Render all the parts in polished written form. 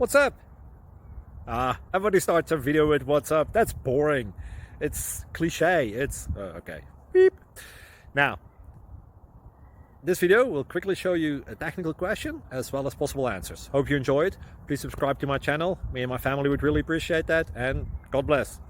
What's up? Everybody starts a video with what's up. That's boring. It's cliche. It's okay. Beep. Now, this video will quickly show you a technical question as well as possible answers. Hope you enjoyed. Please subscribe to my channel. Me and my family would really appreciate that, and God bless.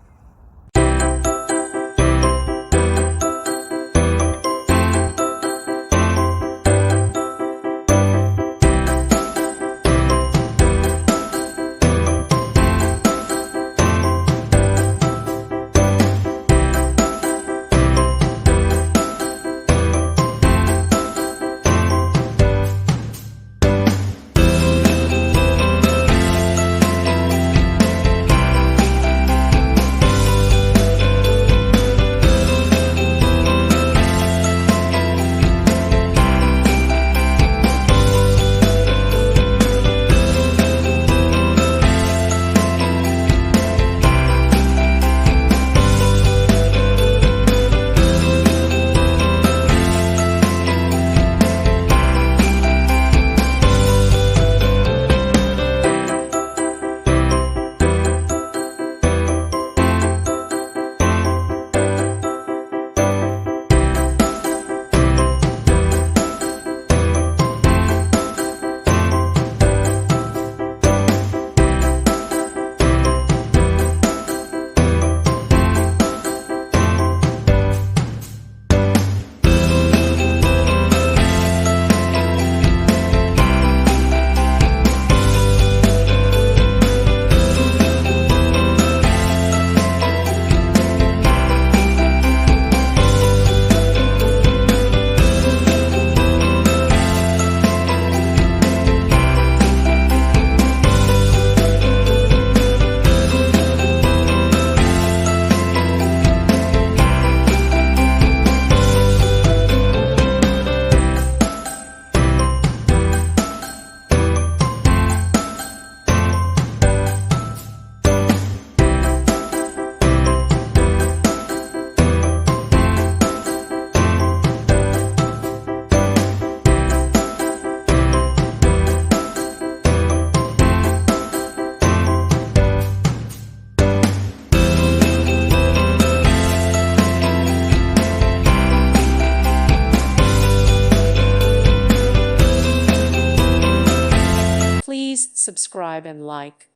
Please subscribe and like.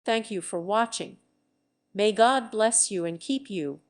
Thank you for watching. May God bless you and keep you.